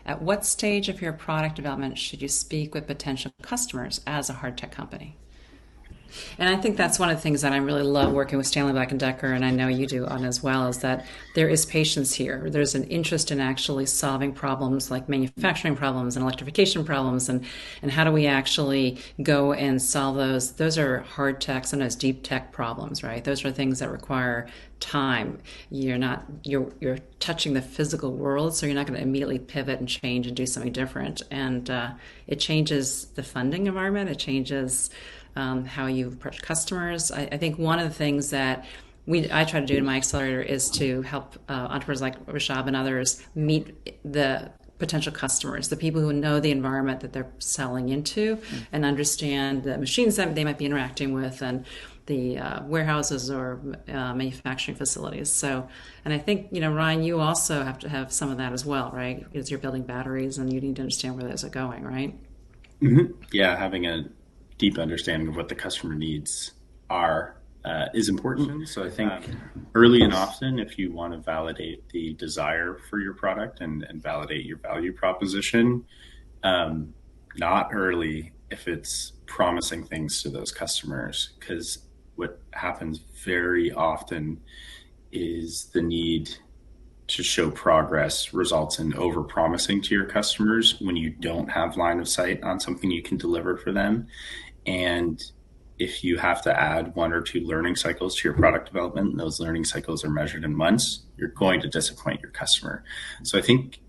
at what stage of your product development should you speak with potential customers as a hard tech company? And I think that's one of the things that I really love working with Stanley Black and Decker, and I know you do on as well, is that there is patience here. There's an interest in actually solving problems like manufacturing problems and electrification problems, and how do we actually go and solve those? Those are hard tech, sometimes deep tech problems, right? Those are things that require time. You're touching the physical world, so you're not going to immediately pivot and change and do something different. And it changes the funding environment. It changes how you approach customers. I think one of the things that I try to do in my accelerator is to help entrepreneurs like Rishab and others meet the potential customers, the people who know the environment that they're selling into and understand the machines that they might be interacting with and the warehouses or manufacturing facilities. So, and I think, Ryan, you also have to have some of that as well, right? Because you're building batteries and you need to understand where those are going, right? Yeah, having a deep understanding of what the customer needs are is important. So I think early and often, if you want to validate the desire for your product and validate your value proposition, not early if it's promising things to those customers, because what happens very often is the need to show progress results in over promising to your customers when you don't have line of sight on something you can deliver for them. And if you have to add 1 or 2 learning cycles to your product development, and those learning cycles are measured in months, you're going to disappoint your customer. So I think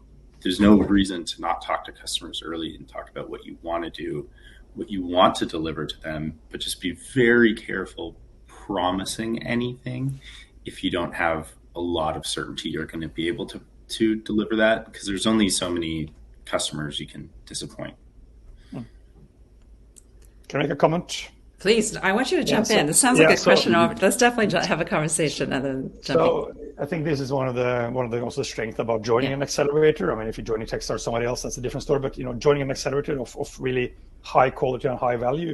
there's no reason to not talk to customers early and talk about what you want to do, what you want to deliver to them, but just be very careful promising anything if you don't have a lot of certainty you're going to be able to deliver that, because there's only so many customers you can disappoint. Can I make a comment? Please, I want you to jump in. This sounds like a question. Let's definitely have a conversation and then jump in. I think this is one of the also strength about joining an accelerator. I mean, if you're joining Techstars or somebody else, that's a different story. But joining an accelerator of really high quality and high value,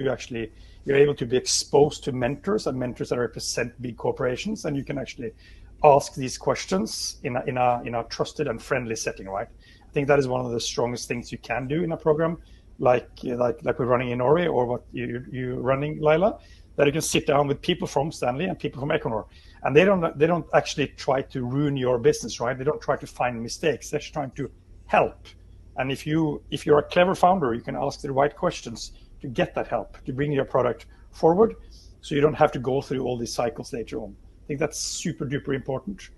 you're able to be exposed to mentors that represent big corporations, and you can actually ask these questions in a trusted and friendly setting, right? I think that is one of the strongest things you can do in a program like we're running in Norway, or what you're running, Laila, that you can sit down with people from Stanley and people from Equinor, and they don't actually try to ruin your business, right? They don't try to find mistakes. They're just trying to help. And if you're a clever founder, you can ask the right questions to get that help, to bring your product forward, so you don't have to go through all these cycles later on. I think that's super duper important,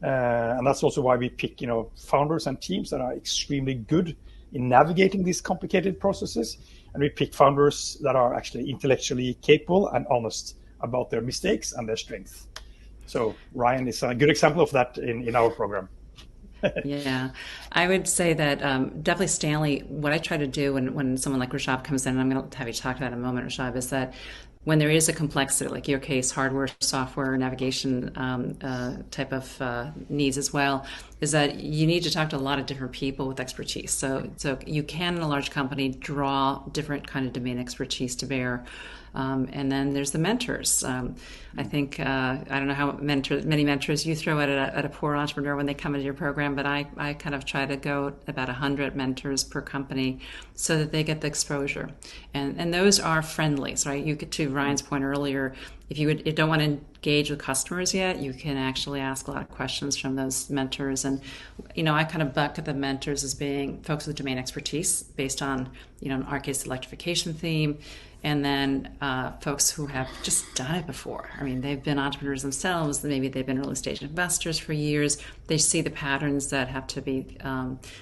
and that's also why we pick founders and teams that are extremely good in navigating these complicated processes, and we pick founders that are actually intellectually capable and honest about their mistakes and their strengths. So Ryan is a good example of that in our program. Yeah, I would say that definitely Stanley, what I try to do when someone like Rishab comes in, and I'm going to have you talk about it in a moment, Rishab, is that when there is a complexity, like your case, hardware, software, navigation type of needs as well, is that you need to talk to a lot of different people with expertise. So you can, in a large company, draw different kind of domain expertise to bear. And then there's the mentors. I think, I don't know how many mentors you throw at a poor entrepreneur when they come into your program, but I kind of try to go about 100 mentors per company so that they get the exposure. And those are friendlies, right? You get to Ryan's point earlier, if you don't want to engage with customers yet, you can actually ask a lot of questions from those mentors. And, I kind of bucket the mentors as being folks with domain expertise based on, in our case, electrification theme. And then folks who have just done it before. I mean, they've been entrepreneurs themselves. Maybe they've been early stage investors for years. They see the patterns that have to be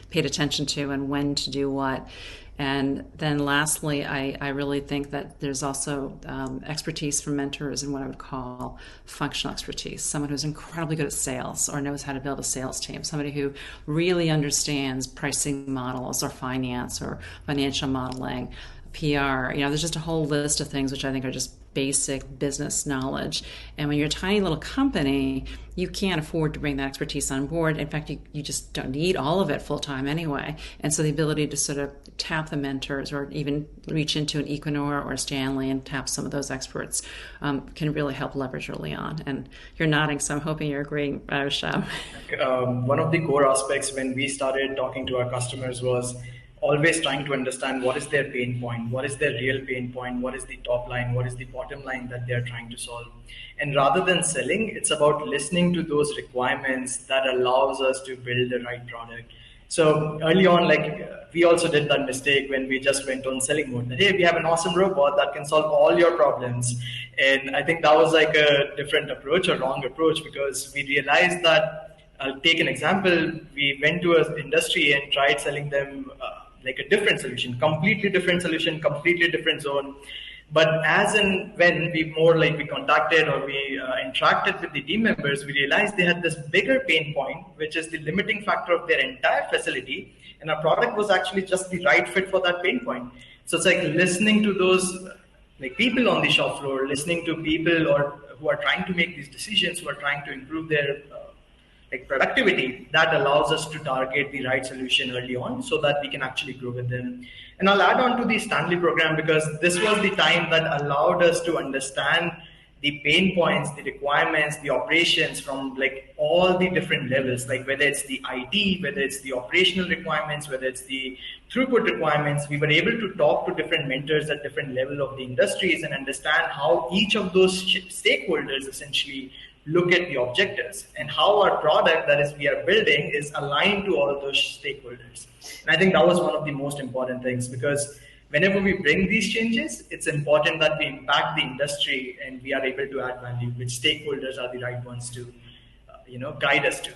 paid attention to and when to do what. And then lastly, I really think that there's also expertise from mentors in what I would call functional expertise. Someone who's incredibly good at sales or knows how to build a sales team. Somebody who really understands pricing models or finance or financial modeling. PR, there's just a whole list of things which I think are just basic business knowledge. And when you're a tiny little company, you can't afford to bring that expertise on board. In fact, you just don't need all of it full time anyway. And so the ability to sort of tap the mentors or even reach into an Equinor or a Stanley and tap some of those experts can really help leverage early on. And you're nodding, so I'm hoping you're agreeing, Rishab. One of the core aspects when we started talking to our customers was always trying to understand what is their pain point, what is their real pain point, what is the top line, what is the bottom line that they're trying to solve. And rather than selling, it's about listening to those requirements that allows us to build the right product. So early on, we also did that mistake when we just went on selling mode that, hey, we have an awesome robot that can solve all your problems. And I think that was like a different approach or wrong approach, because we realized that, I'll take an example. We went to an industry and tried selling them like a different solution, completely different solution, completely different zone. But as and when we contacted or we interacted with the team members, we realized they had this bigger pain point, which is the limiting factor of their entire facility. And our product was actually just the right fit for that pain point. So it's like listening to those people on the shop floor, listening to people who are trying to make these decisions, who are trying to improve their productivity, that allows us to target the right solution early on so that we can actually grow with them. And I'll add on to the Stanley program, because this was the time that allowed us to understand the pain points, the requirements, the operations from all the different levels, whether it's the IT, whether it's the operational requirements, whether it's the throughput requirements. We were able to talk to different mentors at different level of the industries and understand how each of those stakeholders essentially look at the objectives and how our product that is we are building is aligned to all of those stakeholders. And I think that was one of the most important things, because whenever we bring these changes, it's important that we impact the industry and we are able to add value, which stakeholders are the right ones to guide us to.